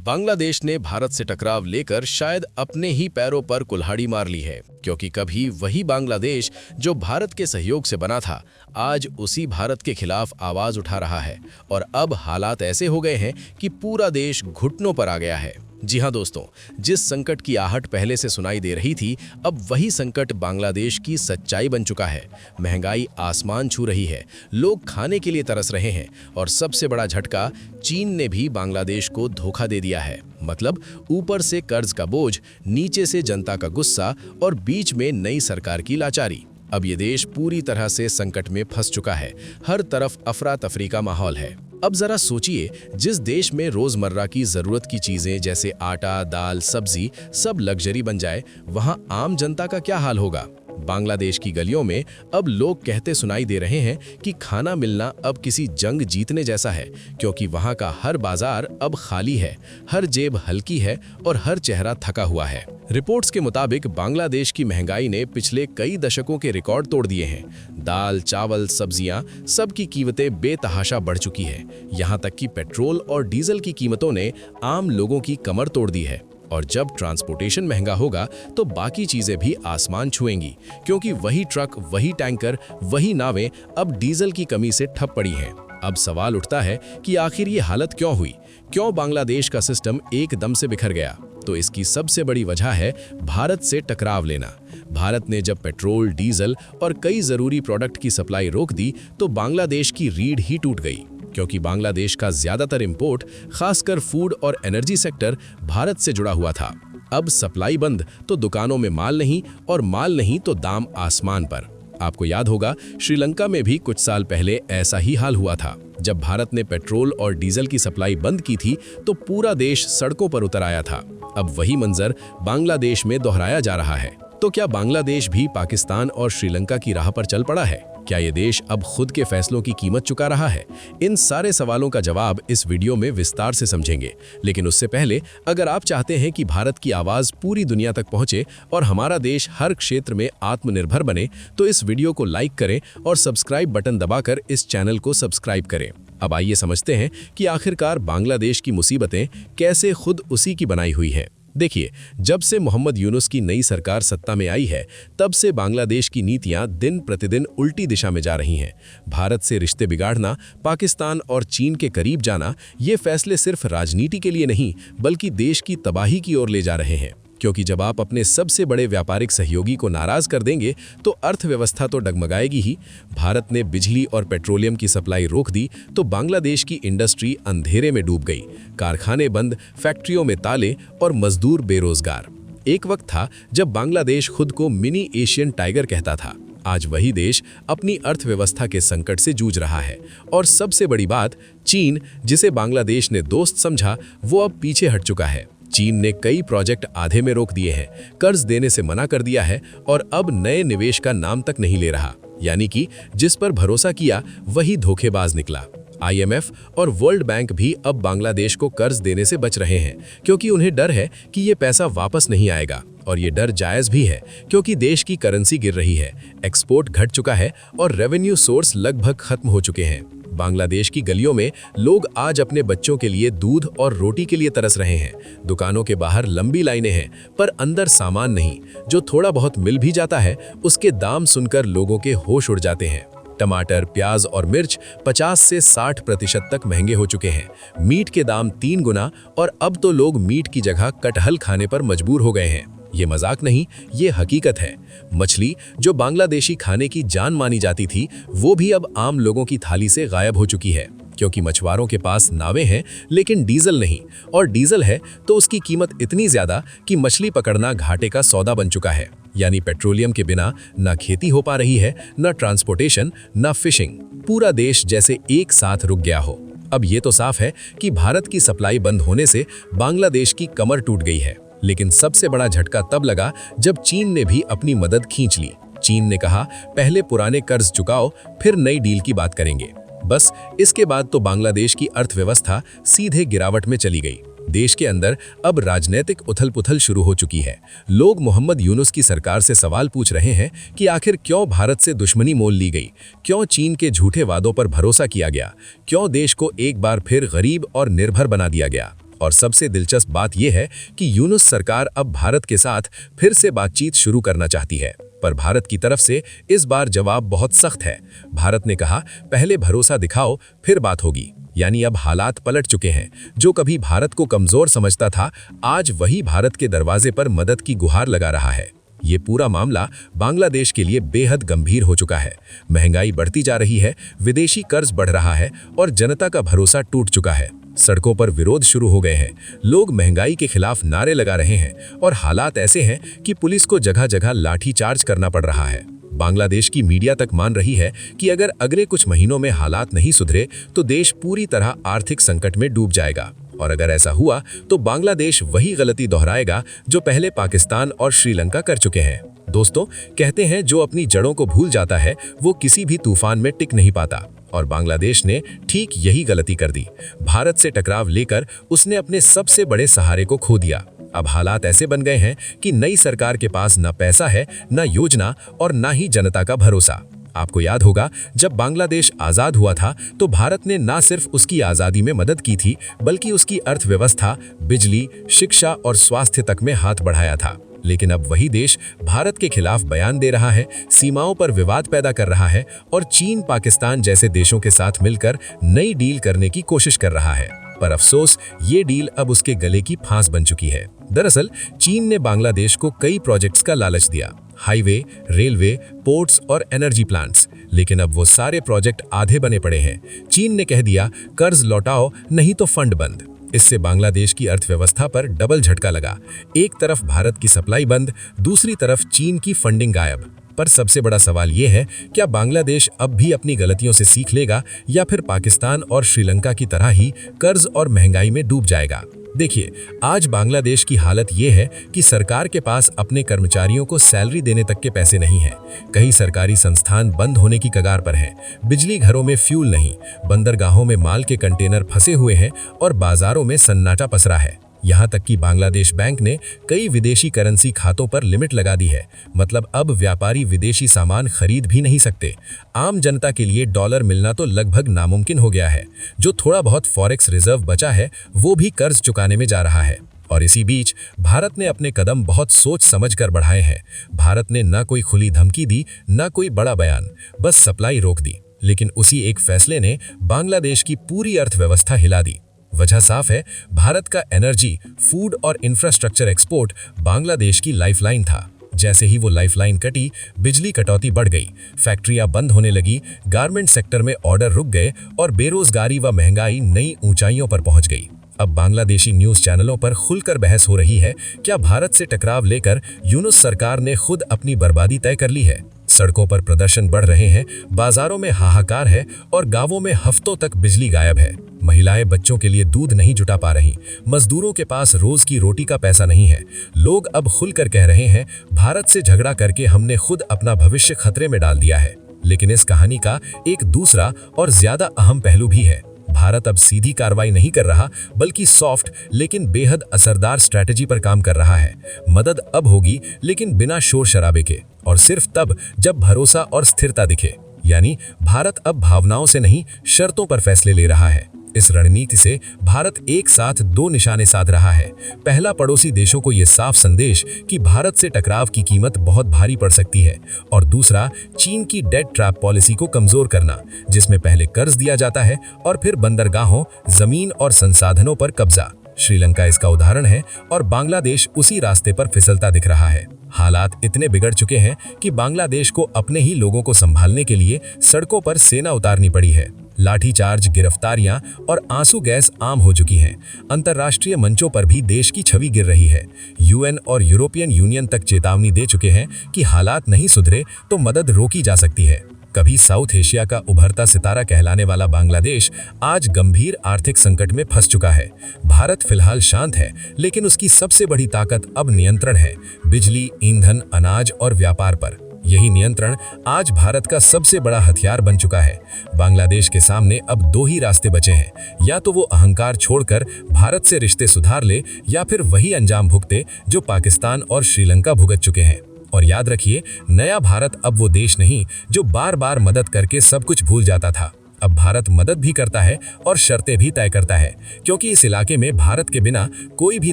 बांग्लादेश ने भारत से टकराव लेकर शायद अपने ही पैरों पर कुल्हाड़ी मार ली है, क्योंकि कभी वही बांग्लादेश जो भारत के सहयोग से बना था, आज उसी भारत के खिलाफ आवाज उठा रहा है और अब हालात ऐसे हो गए हैं कि पूरा देश घुटनों पर आ गया है। जी हां दोस्तों, जिस संकट की आहट पहले से सुनाई दे रही थी, अब वही संकट बांग्लादेश की सच्चाई बन चुका है। महंगाई आसमान छू रही है, लोग खाने के लिए तरस रहे हैं और सबसे बड़ा झटका, चीन ने भी बांग्लादेश को धोखा दे दिया है। मतलब ऊपर से कर्ज का बोझ, नीचे से जनता का गुस्सा और बीच में नई सरकार की लाचारी। अब ये देश पूरी तरह से संकट में फंस चुका है। हर तरफ अफरा तफरी का माहौल है। अब जरा सोचिए, जिस देश में रोजमर्रा की जरूरत की चीजें जैसे आटा, दाल, सब्जी सब लग्जरी बन जाए, वहां आम जनता का क्या हाल होगा। बांग्लादेश की गलियों में अब लोग कहते सुनाई दे रहे हैं कि खाना मिलना अब किसी जंग जीतने जैसा है, क्योंकि वहां का हर बाजार अब खाली है, हर जेब हल्की है और हर चेहरा थका हुआ है। रिपोर्ट्स के मुताबिक बांग्लादेश की महंगाई ने पिछले कई दशकों के रिकॉर्ड तोड़ दिए हैं। दाल, चावल, सब्जियां सब की कीमतें बेतहाशा बढ़ चुकी है। यहाँ तक कि पेट्रोल और डीजल की कीमतों ने आम लोगों की कमर तोड़ दी है। और जब ट्रांसपोर्टेशन महंगा होगा तो बाकी चीजें भी आसमान छुएंगी, क्योंकि वही ट्रक, वही टैंकर, वही नावें अब डीजल की कमी से ठप पड़ी हैं। अब सवाल उठता है कि आखिर ये हालत क्यों हुई, क्यों बांग्लादेश का सिस्टम एकदम से बिखर गया। तो इसकी सबसे बड़ी वजह है भारत से टकराव लेना। भारत ने जब पेट्रोल, डीजल और कई जरूरी प्रोडक्ट की सप्लाई रोक दी तो बांग्लादेश की रीढ़ ही टूट गई, क्योंकि बांग्लादेश का ज्यादातर इंपोर्ट, खासकर फूड और एनर्जी सेक्टर, भारत से जुड़ा हुआ था। अब सप्लाई बंद तो दुकानों में माल नहीं, और माल नहीं तो दाम आसमान पर। आपको याद होगा, श्रीलंका में भी कुछ साल पहले ऐसा ही हाल हुआ था। जब भारत ने पेट्रोल और डीजल की सप्लाई बंद की थी तो पूरा देश सड़कों पर उतर आया था। अब वही मंजर बांग्लादेश में दोहराया जा रहा है। तो क्या बांग्लादेश भी पाकिस्तान और श्रीलंका की राह पर चल पड़ा है? क्या ये देश अब खुद के फैसलों की कीमत चुका रहा है? इन सारे सवालों का जवाब इस वीडियो में विस्तार से समझेंगे। लेकिन उससे पहले, अगर आप चाहते हैं कि भारत की आवाज़ पूरी दुनिया तक पहुंचे और हमारा देश हर क्षेत्र में आत्मनिर्भर बने, तो इस वीडियो को लाइक करें और सब्सक्राइब बटन दबाकर इस चैनल को सब्सक्राइब करें। अब आइए समझते हैं कि आखिरकार बांग्लादेश की मुसीबतें कैसे खुद उसी की बनाई हुई हैं। देखिए, जब से मोहम्मद यूनुस की नई सरकार सत्ता में आई है, तब से बांग्लादेश की नीतियां दिन प्रतिदिन उल्टी दिशा में जा रही हैं। भारत से रिश्ते बिगाड़ना, पाकिस्तान और चीन के करीब जाना, ये फैसले सिर्फ राजनीति के लिए नहीं, बल्कि देश की तबाही की ओर ले जा रहे हैं। क्योंकि जब आप अपने सबसे बड़े व्यापारिक सहयोगी को नाराज कर देंगे तो अर्थव्यवस्था तो डगमगाएगी ही। भारत ने बिजली और पेट्रोलियम की सप्लाई रोक दी तो बांग्लादेश की इंडस्ट्री अंधेरे में डूब गई। कारखाने बंद, फैक्ट्रियों में ताले और मजदूर बेरोजगार। एक वक्त था जब बांग्लादेश खुद को मिनी एशियन टाइगर कहता था। आज वही देश अपनी अर्थव्यवस्था के संकट से जूझ रहा है। और सबसे बड़ी बात, चीन, जिसे बांग्लादेश ने दोस्त समझा, वो अब पीछे हट चुका है। चीन ने कई प्रोजेक्ट आधे में रोक दिए हैं, कर्ज देने से मना कर दिया है और अब नए निवेश का नाम तक नहीं ले रहा। यानी कि जिस पर भरोसा किया वही धोखेबाज निकला। IMF और वर्ल्ड बैंक भी अब बांग्लादेश को कर्ज देने से बच रहे हैं, क्योंकि उन्हें डर है कि ये पैसा वापस नहीं आएगा। और ये डर जायज़ भी है, क्योंकि देश की करेंसी गिर रही है, एक्सपोर्ट घट चुका है और रेवेन्यू सोर्स लगभग खत्म हो चुके हैं। बांग्लादेश की गलियों में लोग आज अपने बच्चों के लिए दूध और रोटी के लिए तरस रहे हैं। दुकानों के बाहर लंबी लाइनें हैं, पर अंदर सामान नहीं। जो थोड़ा बहुत मिल भी जाता है, उसके दाम सुनकर लोगों के होश उड़ जाते हैं। टमाटर, प्याज और मिर्च 50 से 60% तक महंगे हो चुके हैं। मीट के दाम 3 गुना, और अब तो लोग मीट की जगह कटहल खाने पर मजबूर हो गए हैं। ये मजाक नहीं, ये हकीकत है। मछली, जो बांग्लादेशी खाने की जान मानी जाती थी, वो भी अब आम लोगों की थाली से गायब हो चुकी है, क्योंकि मछुआरों के पास नावें हैं लेकिन डीजल नहीं, और डीजल है तो उसकी कीमत इतनी ज्यादा कि मछली पकड़ना घाटे का सौदा बन चुका है। यानी पेट्रोलियम के बिना ना खेती हो पा रही है, ना ट्रांसपोर्टेशन, ना फिशिंग। पूरा देश जैसे एक साथ रुक गया हो। अब ये तो साफ है कि भारत की सप्लाई बंद होने से बांग्लादेश की कमर टूट गई है। लेकिन सबसे बड़ा झटका तब लगा जब चीन ने भी अपनी मदद खींच ली। चीन ने कहा, पहले पुराने कर्ज चुकाओ, फिर नई डील की बात करेंगे। बस इसके बाद तो बांग्लादेश की अर्थव्यवस्था सीधे गिरावट में चली गई। देश के अंदर अब राजनीतिक उथल-पुथल शुरू हो चुकी है। लोग मोहम्मद यूनुस की सरकार से सवाल पूछ रहे हैं कि आखिर क्यों भारत से दुश्मनी मोल ली गई, क्यों चीन के झूठे वादों पर भरोसा किया गया, क्यों देश को एक बार फिर गरीब और निर्भर बना दिया गया। और सबसे दिलचस्प बात यह है कि यूनुस सरकार अब भारत के साथ फिर से बातचीत शुरू करना चाहती है, पर भारत की तरफ से इस बार जवाब बहुत सख्त है। भारत ने कहा, पहले भरोसा दिखाओ फिर बात होगी। यानी अब हालात पलट चुके हैं। जो कभी भारत को कमजोर समझता था, आज वही भारत के दरवाजे पर मदद की गुहार लगा रहा है। ये पूरा मामला बांग्लादेश के लिए बेहद गंभीर हो चुका है। महंगाई बढ़ती जा रही है, विदेशी कर्ज बढ़ रहा है और जनता का भरोसा टूट चुका है। सड़कों पर विरोध शुरू हो गए हैं, लोग महंगाई के खिलाफ नारे लगा रहे हैं और हालात ऐसे हैं कि पुलिस को जगह जगह लाठीचार्ज करना पड़ रहा है। बांग्लादेश की मीडिया तक मान रही है कि अगर अगले कुछ महीनों में हालात नहीं सुधरे तो देश पूरी तरह आर्थिक संकट में डूब जाएगा। और अगर ऐसा हुआ तो बांग्लादेश वही गलती दोहराएगा जो पहले पाकिस्तान और श्रीलंका कर चुके हैं। दोस्तों, कहते हैं जो अपनी जड़ों को भूल जाता है वो किसी भी तूफान में टिक नहीं पाता, और बांग्लादेश ने ठीक यही गलती कर दी। भारत से टकराव लेकर उसने अपने सबसे बड़े सहारे को खो दिया। अब हालात ऐसे बन गए हैं कि नई सरकार के पास न पैसा है, न योजना और न ही जनता का भरोसा। आपको याद होगा, जब बांग्लादेश आजाद हुआ था तो भारत ने न सिर्फ उसकी आजादी में मदद की थी, बल्कि उसकी अर्थव्यवस्था, बिजली, शिक्षा और स्वास्थ्य तक में हाथ बढ़ाया था। लेकिन अब वही देश भारत के खिलाफ बयान दे रहा है, सीमाओं पर विवाद पैदा कर रहा है और चीन, पाकिस्तान जैसे देशों के साथ मिलकर नई डील करने की कोशिश कर रहा है। पर अफसोस, ये डील अब उसके गले की फांस बन चुकी है। दरअसल चीन ने बांग्लादेश को कई प्रोजेक्ट्स का लालच दिया, हाईवे, रेलवे, पोर्ट्स और एनर्जी प्लांट्स, लेकिन अब वो सारे प्रोजेक्ट आधे बने पड़े हैं। चीन ने कह दिया, कर्ज लौटाओ नहीं तो फंड बंद। इससे बांग्लादेश की अर्थव्यवस्था पर डबल झटका लगा। एक तरफ भारत की सप्लाई बंद, दूसरी तरफ चीन की फंडिंग गायब। पर सबसे बड़ा सवाल यह है, क्या बांग्लादेश अब भी अपनी गलतियों से सीख लेगा या फिर पाकिस्तान और श्रीलंका की तरह ही कर्ज और महंगाई में डूब जाएगा? देखिए, आज बांग्लादेश की हालत यह है कि सरकार के पास अपने कर्मचारियों को सैलरी देने तक के पैसे नहीं हैं। कई सरकारी संस्थान बंद होने की कगार पर हैं। बिजली घरों में फ्यूल नहीं, बंदरगाहों में माल के कंटेनर फंसे हुए हैं और बाजारों में सन्नाटा पसरा है। यहाँ तक कि बांग्लादेश बैंक ने कई विदेशी करेंसी खातों पर लिमिट लगा दी है। मतलब अब व्यापारी विदेशी सामान खरीद भी नहीं सकते। आम जनता के लिए डॉलर मिलना तो लगभग नामुमकिन हो गया है। जो थोड़ा बहुत फॉरेक्स रिजर्व बचा है वो भी कर्ज चुकाने में जा रहा है। और इसी बीच भारत ने अपने कदम बहुत सोच समझ कर बढ़ाए हैं। भारत ने न कोई खुली धमकी दी, न कोई बड़ा बयान, बस सप्लाई रोक दी। लेकिन उसी एक फैसले ने बांग्लादेश की पूरी अर्थव्यवस्था हिला दी। वजह साफ है, भारत का एनर्जी, फूड और इंफ्रास्ट्रक्चर एक्सपोर्ट बांग्लादेश की लाइफलाइन था। जैसे ही वो लाइफलाइन कटी, बिजली कटौती बढ़ गई, फैक्ट्रियां बंद होने लगी, गारमेंट सेक्टर में ऑर्डर रुक गए और बेरोजगारी व महंगाई नई ऊंचाइयों पर पहुंच गई। अब बांग्लादेशी न्यूज चैनलों पर खुलकर बहस हो रही है, क्या भारत से टकराव लेकर यूनुस सरकार ने खुद अपनी बर्बादी तय कर ली है? सड़कों पर प्रदर्शन बढ़ रहे हैं, बाजारों में हाहाकार है और गांवों में हफ्तों तक बिजली गायब है। महिलाएं बच्चों के लिए दूध नहीं जुटा पा रही, मजदूरों के पास रोज की रोटी का पैसा नहीं है। लोग अब खुलकर कह रहे हैं, भारत से झगड़ा करके हमने खुद अपना भविष्य खतरे में डाल दिया है। लेकिन इस कहानी का एक दूसरा और ज्यादा अहम पहलू भी है। भारत अब सीधी कार्रवाई नहीं कर रहा, बल्कि सॉफ्ट लेकिन बेहद असरदार स्ट्रैटेजी पर काम कर रहा है। मदद अब होगी, लेकिन बिना शोर शराबे के, और सिर्फ तब जब भरोसा और स्थिरता दिखे। यानी भारत अब भावनाओं से नहीं, शर्तों पर फैसले ले रहा है। इस रणनीति से भारत एक साथ दो निशाने साध रहा है। पहला, पड़ोसी देशों को यह साफ संदेश कि भारत से टकराव की कीमत बहुत भारी पड़ सकती है, और दूसरा, चीन की डेट ट्रैप पॉलिसी को कमजोर करना, जिसमें पहले कर्ज दिया जाता है और फिर बंदरगाहों, जमीन और संसाधनों पर कब्जा। श्रीलंका इसका उदाहरण है और बांग्लादेश उसी रास्ते पर फिसलता दिख रहा है। हालात इतने बिगड़ चुके हैं कि बांग्लादेश को अपने ही लोगों को संभालने के लिए सड़कों पर सेना उतारनी पड़ी है। लाठीचार्ज, गिरफ्तारियां और आंसू गैस आम हो चुकी हैं। अंतर्राष्ट्रीय मंचों पर भी देश की छवि गिर रही है। यूएन और यूरोपियन यूनियन तक चेतावनी दे चुके हैं कि हालात नहीं सुधरे तो मदद रोकी जा सकती है। कभी साउथ एशिया का उभरता सितारा कहलाने वाला बांग्लादेश आज गंभीर आर्थिक संकट में फंस चुका है। भारत फिलहाल शांत है, लेकिन उसकी सबसे बड़ी ताकत अब नियंत्रण है, बिजली, ईंधन, अनाज और व्यापार पर। यही नियंत्रण आज भारत का सबसे बड़ा हथियार बन चुका है। बांग्लादेश के सामने अब दो ही रास्ते बचे हैं, या तो वो अहंकार छोड़कर भारत से रिश्ते सुधार ले, या फिर वही अंजाम भुगते जो पाकिस्तान और श्रीलंका भुगत चुके हैं। और याद रखिए, नया भारत अब वो देश नहीं जो बार बार मदद करके सब कुछ भूल जाता था। अब भारत मदद भी करता है और शर्तें भी तय करता है, क्योंकि इस इलाके में भारत के बिना कोई भी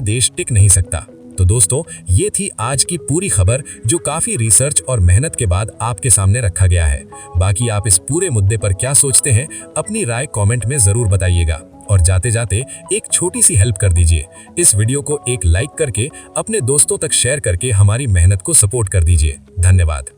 देश टिक नहीं सकता। तो दोस्तों, ये थी आज की पूरी खबर, जो काफी रिसर्च और मेहनत के बाद आपके सामने रखा गया है। बाकी आप इस पूरे मुद्दे पर क्या सोचते हैं, अपनी राय कमेंट में जरूर बताइएगा। और जाते जाते एक छोटी सी हेल्प कर दीजिए, इस वीडियो को एक लाइक करके अपने दोस्तों तक शेयर करके हमारी मेहनत को सपोर्ट कर दीजिए। धन्यवाद।